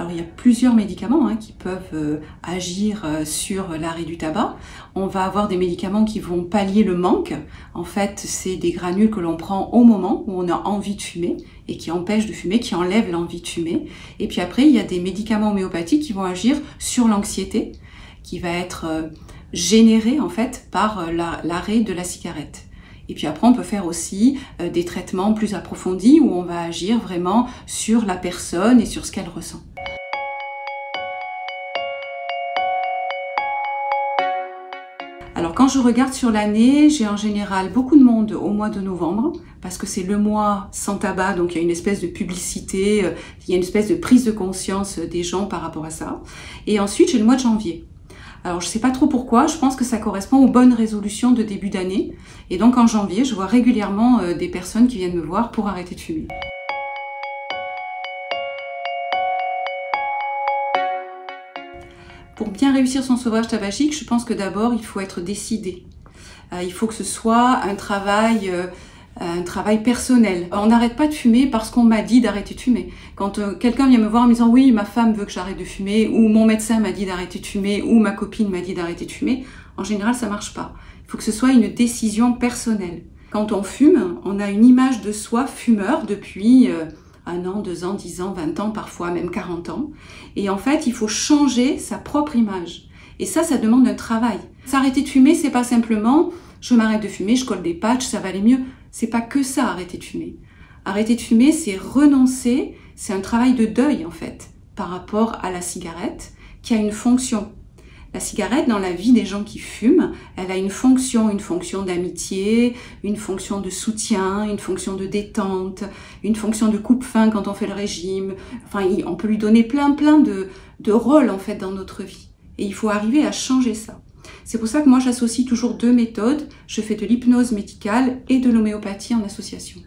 Alors il y a plusieurs médicaments qui peuvent agir sur l'arrêt du tabac. On va avoir des médicaments qui vont pallier le manque. En fait, c'est des granules que l'on prend au moment où on a envie de fumer et qui empêchent de fumer, qui enlèvent l'envie de fumer. Et puis après, il y a des médicaments homéopathiques qui vont agir sur l'anxiété, qui va être générée en fait par l'arrêt de la cigarette. Et puis après, on peut faire aussi des traitements plus approfondis où on va agir vraiment sur la personne et sur ce qu'elle ressent. Alors quand je regarde sur l'année, j'ai en général beaucoup de monde au mois de novembre, parce que c'est le mois sans tabac, donc il y a une espèce de publicité, il y a une espèce de prise de conscience des gens par rapport à ça. Et ensuite, j'ai le mois de janvier. Alors je sais pas trop pourquoi, je pense que ça correspond aux bonnes résolutions de début d'année. Et donc en janvier, je vois régulièrement des personnes qui viennent me voir pour arrêter de fumer. Pour bien réussir son sevrage tabagique, je pense que d'abord il faut être décidé. Il faut que ce soit un travail personnel. On n'arrête pas de fumer parce qu'on m'a dit d'arrêter de fumer. Quand quelqu'un vient me voir en me disant oui, ma femme veut que j'arrête de fumer, ou mon médecin m'a dit d'arrêter de fumer, ou ma copine m'a dit d'arrêter de fumer, en général ça marche pas. Il faut que ce soit une décision personnelle. Quand on fume, on a une image de soi fumeur depuis 1 an, 2 ans, 10 ans, 20 ans, parfois même 40 ans. Et en fait, il faut changer sa propre image. Et ça demande un travail. S'arrêter de fumer, c'est pas simplement je m'arrête de fumer, je colle des patchs, ça va aller mieux. C'est pas que ça, arrêter de fumer. Arrêter de fumer, c'est renoncer, c'est un travail de deuil en fait, par rapport à la cigarette, qui a une fonction. La cigarette, dans la vie des gens qui fument, elle a une fonction d'amitié, une fonction de soutien, une fonction de détente, une fonction de coupe-faim quand on fait le régime. Enfin, on peut lui donner plein de rôles en fait dans notre vie. Et il faut arriver à changer ça. C'est pour ça que moi j'associe toujours 2 méthodes. Je fais de l'hypnose médicale et de l'homéopathie en association.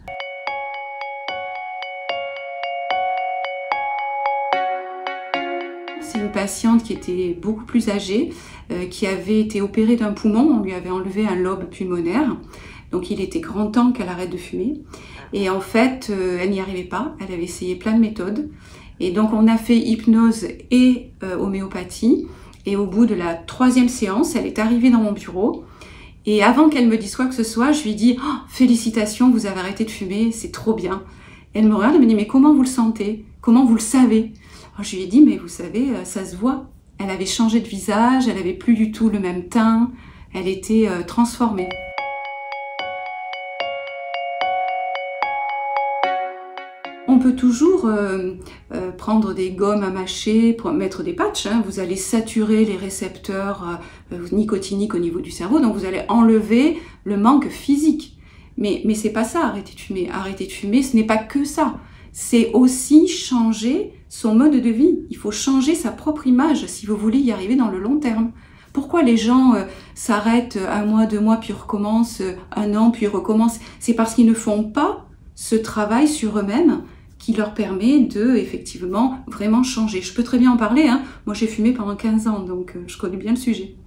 C'est une patiente qui était beaucoup plus âgée, qui avait été opérée d'un poumon. On lui avait enlevé un lobe pulmonaire. Donc il était grand temps qu'elle arrête de fumer. Et en fait, elle n'y arrivait pas. Elle avait essayé plein de méthodes. Et donc on a fait hypnose et homéopathie. Et au bout de la 3e séance, elle est arrivée dans mon bureau. Et avant qu'elle me dise quoi que ce soit, je lui dis oh, « Félicitations, vous avez arrêté de fumer, c'est trop bien ». Elle me regarde et me dit « Mais comment vous le sentez? Comment vous le savez ?» Alors je lui ai dit « Mais vous savez, ça se voit. » Elle avait changé de visage, elle avait plus du tout le même teint, elle était transformée. On peut toujours prendre des gommes à mâcher, pour mettre des patchs. Vous allez saturer les récepteurs nicotiniques au niveau du cerveau, donc vous allez enlever le manque physique. Mais c'est pas ça, arrêter de fumer. Arrêter de fumer, ce n'est pas que ça. C'est aussi changer son mode de vie. Il faut changer sa propre image si vous voulez y arriver dans le long terme. Pourquoi les gens s'arrêtent 1 mois, 2 mois, puis recommencent 1 an, puis recommencent? C'est parce qu'ils ne font pas ce travail sur eux-mêmes qui leur permet de, effectivement, vraiment changer. Je peux très bien en parler, Moi, j'ai fumé pendant 15 ans, donc je connais bien le sujet.